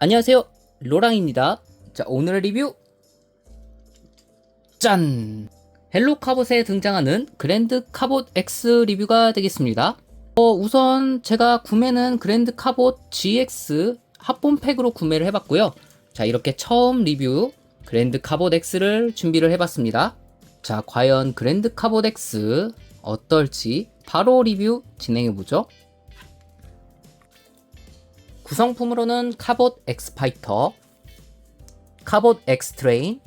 안녕하세요, 로랑입니다. 자, 오늘의 리뷰 짠! 헬로 카봇에 등장하는 그랜드 카봇 X 리뷰가 되겠습니다. 우선 제가 구매는 그랜드 카봇 GX 합본팩으로 구매를 해봤고요. 자, 이렇게 처음 리뷰 그랜드 카봇 X를 준비를 해봤습니다. 자, 과연 그랜드 카봇 X 어떨지 바로 리뷰 진행해보죠. 구성품으로는 카봇 X파이터, 카봇 X트레인,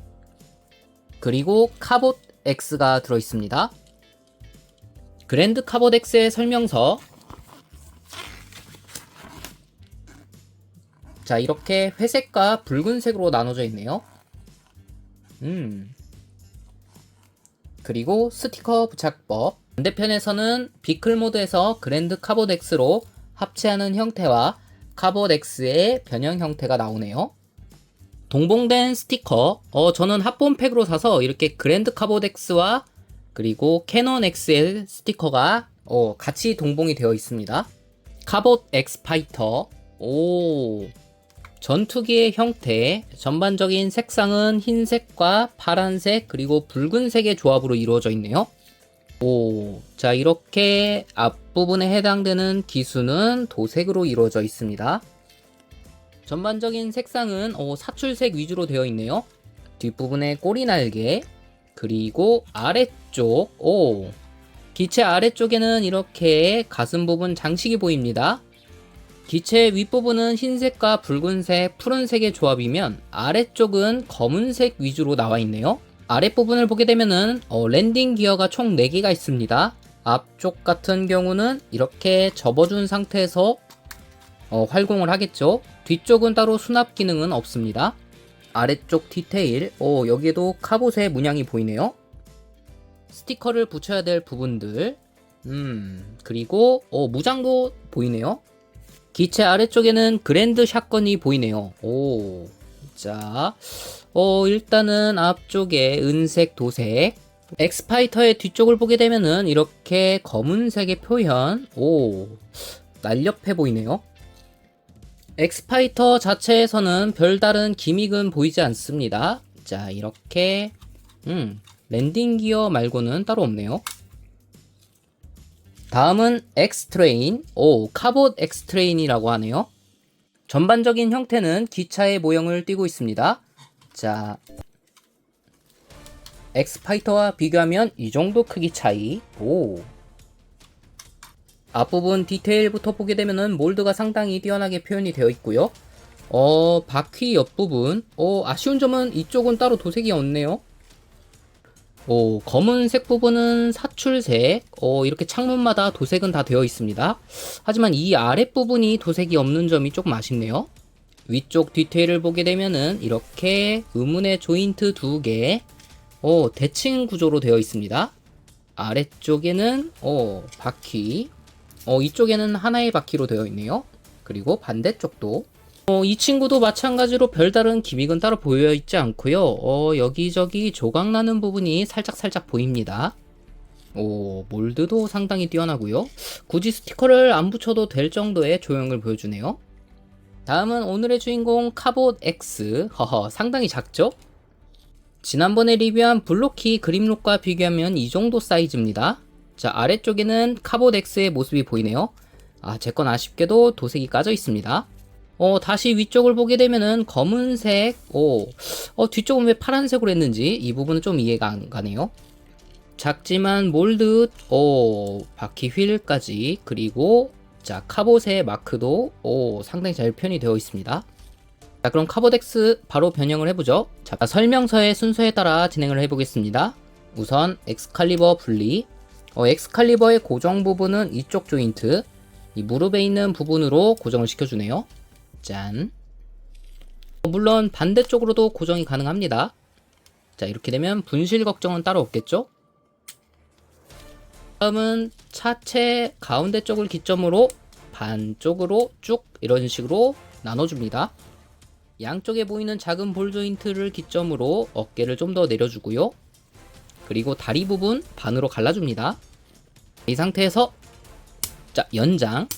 그리고 카봇 X가 들어있습니다. 그랜드 카봇 X의 설명서. 자, 이렇게 회색과 붉은색으로 나눠져 있네요. 그리고 스티커 부착법. 반대편에서는 비클 모드에서 그랜드 카봇 X로 합체하는 형태와 카봇 X의 변형 형태가 나오네요. 동봉된 스티커. 저는 합본팩으로 사서 이렇게 그랜드 카봇 X와 그리고 캐논 X의 스티커가 같이 동봉이 되어 있습니다. 카봇 X파이터. 전투기의 형태. 전반적인 색상은 흰색과 파란색 그리고 붉은색의 조합으로 이루어져 있네요. 자, 이렇게 앞부분에 해당되는 기수는 도색으로 이루어져 있습니다. 전반적인 색상은 사출색 위주로 되어 있네요. 뒷부분에 꼬리 날개, 그리고 아래쪽, 기체 아래쪽에는 이렇게 가슴 부분 장식이 보입니다. 기체 윗부분은 흰색과 붉은색, 푸른색의 조합이면 아래쪽은 검은색 위주로 나와 있네요. 아랫부분을 보게 되면은 랜딩 기어가 총 4개가 있습니다. 앞쪽 같은 경우는 이렇게 접어준 상태에서 활공을 하겠죠. 뒤쪽은 따로 수납 기능은 없습니다. 아래쪽 디테일, 여기에도 카봇의 문양이 보이네요. 스티커를 붙여야 될 부분들, 그리고 무장도 보이네요. 기체 아래쪽에는 그랜드 샷건이 보이네요. 자, 일단은 앞쪽에 은색 도색. 엑스파이터의 뒤쪽을 보게 되면은 이렇게 검은색의 표현. 날렵해 보이네요. 엑스파이터 자체에서는 별다른 기믹은 보이지 않습니다. 자, 이렇게 랜딩 기어 말고는 따로 없네요. 다음은 X트레인. 카봇 X트레인이라고 하네요. 전반적인 형태는 기차의 모형을 띠고 있습니다. 자, 엑스파이터와 비교하면 이 정도 크기 차이. 앞부분 디테일부터 보게 되면은 몰드가 상당히 뛰어나게 표현이 되어 있고요. 바퀴 옆부분. 아쉬운 점은 이쪽은 따로 도색이 없네요. 검은색 부분은 사출색. 이렇게 창문마다 도색은 다 되어 있습니다. 하지만 이 아랫부분이 도색이 없는 점이 조금 아쉽네요. 위쪽 디테일을 보게 되면은 이렇게 의문의 조인트 2개, 대칭 구조로 되어 있습니다. 아래쪽에는 바퀴, 이쪽에는 하나의 바퀴로 되어 있네요. 그리고 반대쪽도 이 친구도 마찬가지로 별다른 기믹은 따로 보여 있지 않고요. 여기저기 조각나는 부분이 살짝 보입니다. 몰드도 상당히 뛰어나고요. 굳이 스티커를 안 붙여도 될 정도의 조형을 보여주네요. 다음은 오늘의 주인공 카봇 X. 상당히 작죠? 지난번에 리뷰한 블로키 그림록과 비교하면 이 정도 사이즈입니다. 자, 아래쪽에는 카봇 X의 모습이 보이네요. 제 건 아쉽게도 도색이 까져 있습니다. 다시 위쪽을 보게 되면은 검은색, 뒤쪽은 왜 파란색으로 했는지 이 부분은 좀 이해가 안 가네요. 작지만 몰드, 바퀴 휠까지, 그리고 자, 카봇의 마크도 상당히 잘 표현이 되어 있습니다. 자, 그럼 카봇 X 바로 변형을 해보죠. 자, 설명서의 순서에 따라 진행을 해보겠습니다. 우선 엑스칼리버 분리. 엑스칼리버의 고정 부분은 이쪽 조인트, 이 무릎에 있는 부분으로 고정을 시켜주네요. 짠. 물론 반대쪽으로도 고정이 가능합니다. 자, 이렇게 되면 분실 걱정은 따로 없겠죠? 다음은 차체 가운데 쪽을 기점으로 반쪽으로 쭉 이런 식으로 나눠줍니다. 양쪽에 보이는 작은 볼 조인트를 기점으로 어깨를 좀 더 내려주고요. 그리고 다리 부분 반으로 갈라줍니다. 이 상태에서 자, 연장,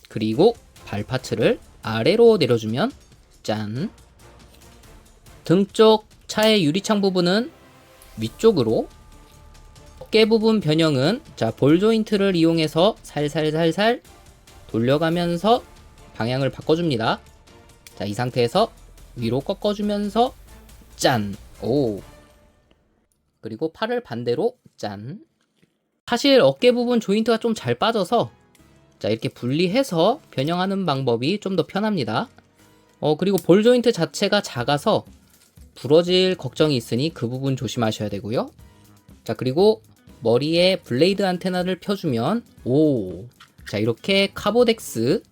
그리고 발 파츠를 아래로 내려주면 짠. 등 쪽 차의 유리창 부분은 위쪽으로, 어깨 부분 변형은 자, 볼 조인트를 이용해서 살살살살 돌려가면서 방향을 바꿔줍니다. 자, 이 상태에서 위로 꺾어주면서 짠. 오. 그리고 팔을 반대로 짠. 사실 어깨 부분 조인트가 좀 잘 빠져서 자, 이렇게 분리해서 변형하는 방법이 좀 더 편합니다. 그리고 볼 조인트 자체가 작아서 부러질 걱정이 있으니 그 부분 조심하셔야 되고요. 자, 그리고 머리에 블레이드 안테나를 펴주면 오. 자, 이렇게 카보덱스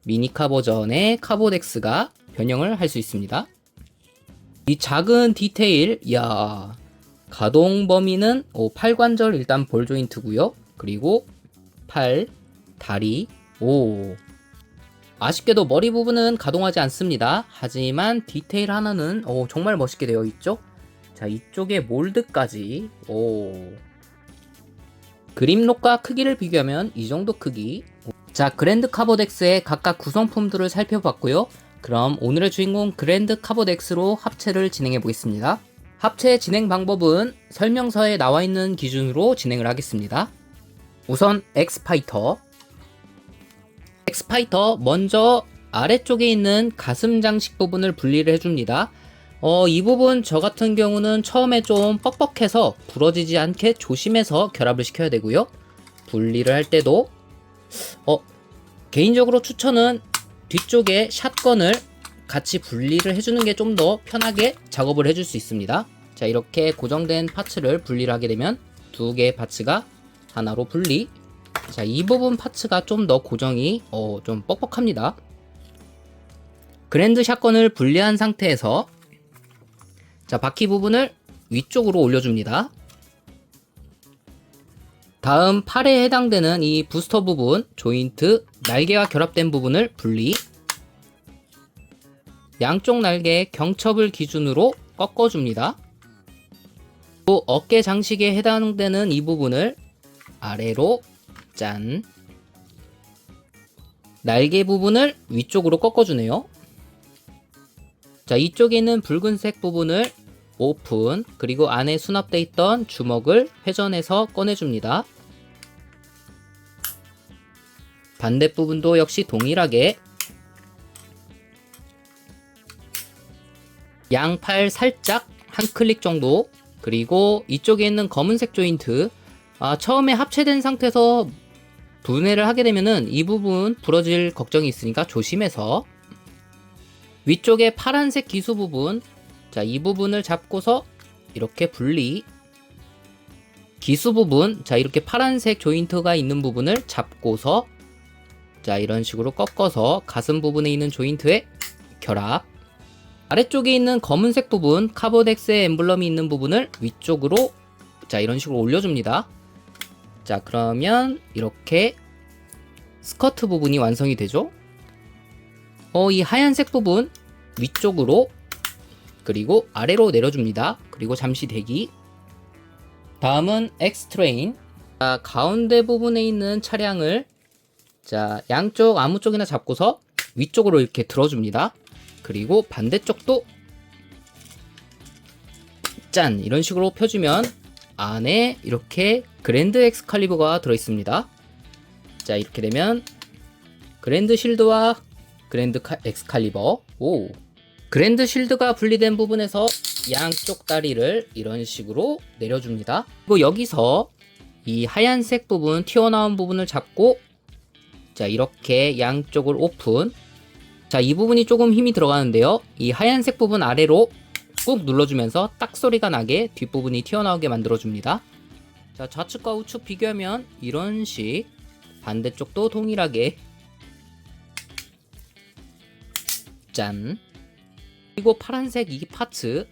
미니카 버전의 카보덱스가 변형을 할 수 있습니다. 이 작은 디테일, 이야, 가동 범위는 팔관절 일단 볼 조인트고요. 그리고 팔, 다리, 오. 아쉽게도 머리 부분은 가동하지 않습니다. 하지만 디테일 하나는 정말 멋있게 되어 있죠. 자, 이쪽에 몰드까지, 오. 그립록과 크기를 비교하면 이 정도 크기. 자, 그랜드 카보덱스의 각각 구성품들을 살펴봤고요. 그럼 오늘의 주인공 그랜드 카보덱스로 합체를 진행해 보겠습니다. 합체 진행 방법은 설명서에 나와 있는 기준으로 진행을 하겠습니다. 우선 엑스파이터 먼저 아래쪽에 있는 가슴 장식 부분을 분리를 해줍니다. 이 부분 저 같은 경우는 처음에 좀 뻑뻑해서 부러지지 않게 조심해서 결합을 시켜야 되고요. 분리를 할 때도 개인적으로 추천은 뒤쪽에 샷건을 같이 분리를 해주는 게 좀 더 편하게 작업을 해줄 수 있습니다. 자, 이렇게 고정된 파츠를 분리를 하게 되면 두 개의 파츠가 하나로 분리. 자, 이 부분 파츠가 좀 더 고정이 좀 뻑뻑합니다. 그랜드 샷건을 분리한 상태에서 자, 바퀴 부분을 위쪽으로 올려줍니다. 다음 팔에 해당되는 이 부스터 부분, 조인트, 날개와 결합된 부분을 분리. 양쪽 날개의 경첩을 기준으로 꺾어줍니다. 또 어깨 장식에 해당되는 이 부분을 아래로 짠. 날개 부분을 위쪽으로 꺾어주네요. 자, 이쪽에 있는 붉은색 부분을 오픈, 그리고 안에 수납되어 있던 주먹을 회전해서 꺼내줍니다. 반대 부분도 역시 동일하게 양팔 살짝 한 클릭 정도, 그리고 이쪽에 있는 검은색 조인트, 처음에 합체된 상태에서 분해를 하게 되면은 이 부분 부러질 걱정이 있으니까 조심해서, 위쪽에 파란색 기수 부분, 자, 이 부분을 잡고서 이렇게 분리. 기수 부분, 자, 이렇게 파란색 조인트가 있는 부분을 잡고서 자, 이런 식으로 꺾어서 가슴 부분에 있는 조인트에 결합. 아래쪽에 있는 검은색 부분, 카보덱스의 엠블럼이 있는 부분을 위쪽으로 자, 이런 식으로 올려줍니다. 자, 그러면 이렇게 스커트 부분이 완성이 되죠. 이 하얀색 부분 위쪽으로, 그리고 아래로 내려줍니다. 그리고 잠시 대기. 다음은 엑스트레인. 자, 가운데 부분에 있는 차량을 자, 양쪽 아무 쪽이나 잡고서 위쪽으로 이렇게 들어줍니다. 그리고 반대쪽도 짠! 이런 식으로 펴주면 안에 이렇게 그랜드 엑스칼리버가 들어있습니다. 자, 이렇게 되면 그랜드 실드와 그랜드 엑스칼리버. 오! 그랜드 실드가 분리된 부분에서 양쪽 다리를 이런 식으로 내려줍니다. 그리고 여기서 이 하얀색 부분, 튀어나온 부분을 잡고 자, 이렇게 양쪽을 오픈. 자, 이 부분이 조금 힘이 들어가는데요. 이 하얀색 부분 아래로 꾹 눌러주면서 딱 소리가 나게 뒷부분이 튀어나오게 만들어줍니다. 자, 좌측과 우측 비교하면 이런 식, 반대쪽도 동일하게 짠. 그리고 파란색 이 파츠,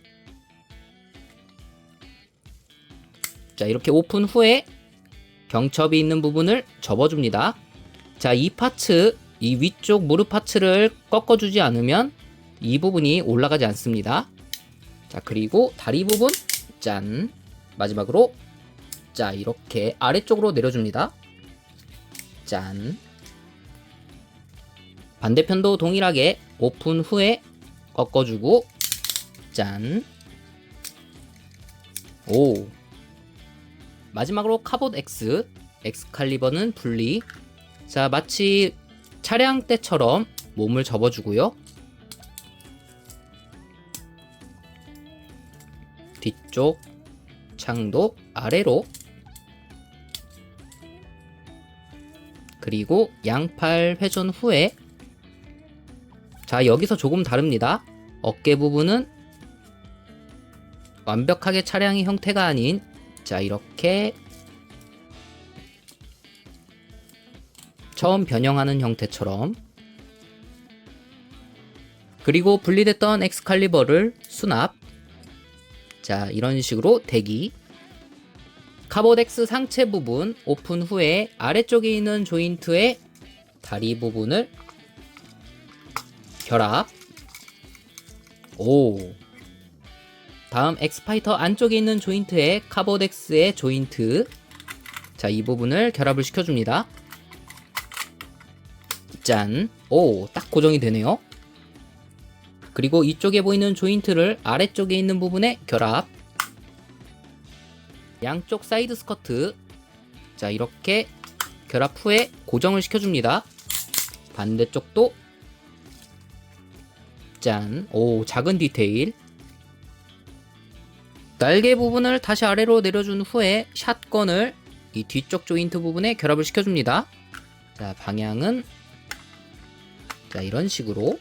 자, 이렇게 오픈 후에 경첩이 있는 부분을 접어줍니다. 자, 이 파츠, 이 위쪽 무릎 파츠를 꺾어주지 않으면 이 부분이 올라가지 않습니다. 자, 그리고 다리 부분 짠. 마지막으로 자, 이렇게 아래쪽으로 내려줍니다. 짠. 반대편도 동일하게 오픈 후에 꺾어주고 짠. 오. 마지막으로 카봇 X, 엑스칼리버는 분리. 자, 마치 차량 때처럼 몸을 접어주고요. 뒤쪽 창도 아래로, 그리고 양팔 회전 후에, 자, 여기서 조금 다릅니다. 어깨 부분은 완벽하게 차량의 형태가 아닌, 자, 이렇게 처음 변형하는 형태처럼, 그리고 분리됐던 엑스칼리버를 수납. 자, 이런 식으로 대기. 카봇 X 상체 부분 오픈 후에 아래쪽에 있는 조인트의 다리 부분을 결합. 오. 다음 엑스파이터 안쪽에 있는 조인트에 카봇 X의 조인트, 자, 이 부분을 결합을 시켜줍니다. 짠. 오, 딱 고정이 되네요. 그리고 이쪽에 보이는 조인트를 아래쪽에 있는 부분에 결합. 양쪽 사이드 스커트, 자, 이렇게 결합 후에 고정을 시켜줍니다. 반대쪽도 짠. 오, 작은 디테일. 날개 부분을 다시 아래로 내려준 후에 샷건을 이 뒤쪽 조인트 부분에 결합을 시켜줍니다. 자, 방향은 자, 이런 식으로.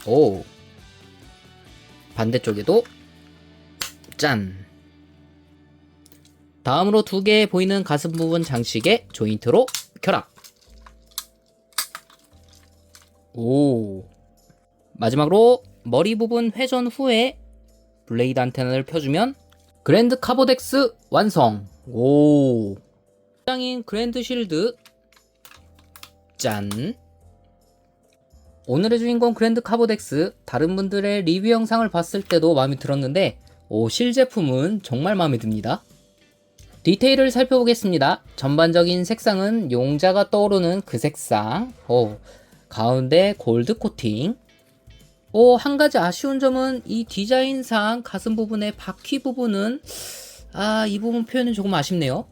오. 반대쪽에도 짠. 다음으로 두 개 보이는 가슴 부분 장식에 조인트로 결합. 오. 마지막으로 머리 부분 회전 후에 블레이드 안테나를 펴주면 그랜드 카봇 X 완성. 오. 짱인 그랜드 실드. 짠. 오늘의 주인공 그랜드 카봇 X, 다른 분들의 리뷰 영상을 봤을 때도 마음에 들었는데 실제품은 정말 마음에 듭니다. 디테일을 살펴보겠습니다. 전반적인 색상은 용자가 떠오르는 그 색상. 가운데 골드 코팅. 한 가지 아쉬운 점은 이 디자인상 가슴 부분의 바퀴 부분은 이 부분 표현은 조금 아쉽네요.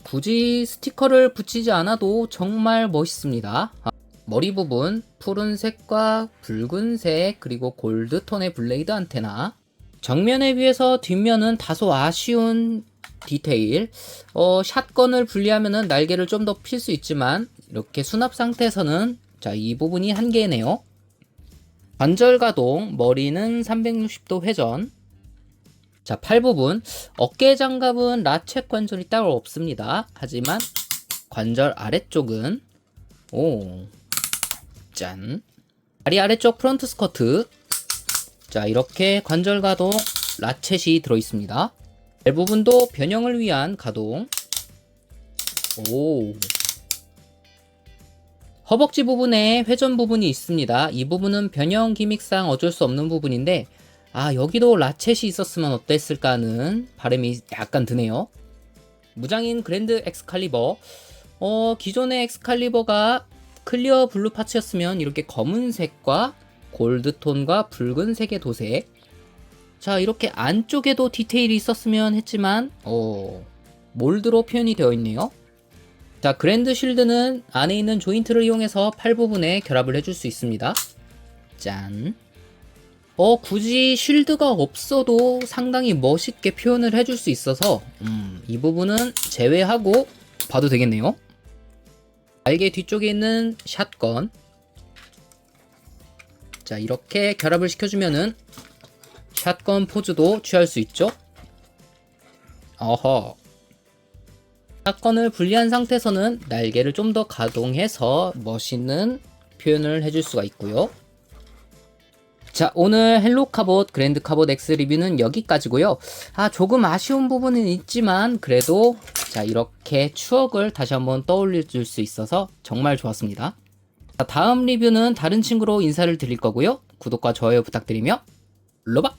굳이 스티커를 붙이지 않아도 정말 멋있습니다. 머리 부분 푸른색과 붉은색, 그리고 골드톤의 블레이드 안테나. 정면에 비해서 뒷면은 다소 아쉬운 디테일. 샷건을 분리하면은 날개를 좀 더 필 수 있지만 이렇게 수납 상태에서는 자, 이 부분이 한계네요. 관절 가동, 머리는 360도 회전. 자, 팔 부분, 어깨 장갑은 라쳇 관절이 따로 없습니다. 하지만 관절 아래쪽은 짠. 다리 아래쪽 프런트 스커트. 자, 이렇게 관절 가동 라쳇이 들어 있습니다. 벨 부분도 변형을 위한 가동. 허벅지 부분에 회전 부분이 있습니다. 이 부분은 변형 기믹상 어쩔 수 없는 부분인데 여기도 라쳇이 있었으면 어땠을까 하는 바람이 약간 드네요. 무장인 그랜드 엑스칼리버. 기존의 엑스칼리버가 클리어 블루 파츠였으면 이렇게 검은색과 골드톤과 붉은색의 도색. 자, 이렇게 안쪽에도 디테일이 있었으면 했지만 몰드로 표현이 되어 있네요. 자, 그랜드 쉴드는 안에 있는 조인트를 이용해서 팔 부분에 결합을 해줄 수 있습니다. 짠. 굳이 쉴드가 없어도 상당히 멋있게 표현을 해줄 수 있어서 이 부분은 제외하고 봐도 되겠네요. 날개 뒤쪽에 있는 샷건. 자, 이렇게 결합을 시켜주면은 샷건 포즈도 취할 수 있죠. 샷건을 분리한 상태에서는 날개를 좀 더 가동해서 멋있는 표현을 해줄 수가 있고요. 자, 오늘 헬로 카봇 그랜드 카봇 X 리뷰는 여기까지고요. 조금 아쉬운 부분은 있지만 그래도 자, 이렇게 추억을 다시 한번 떠올려 줄 수 있어서 정말 좋았습니다. 자, 다음 리뷰는 다른 친구로 인사를 드릴 거고요. 구독과 좋아요 부탁드리며 로바!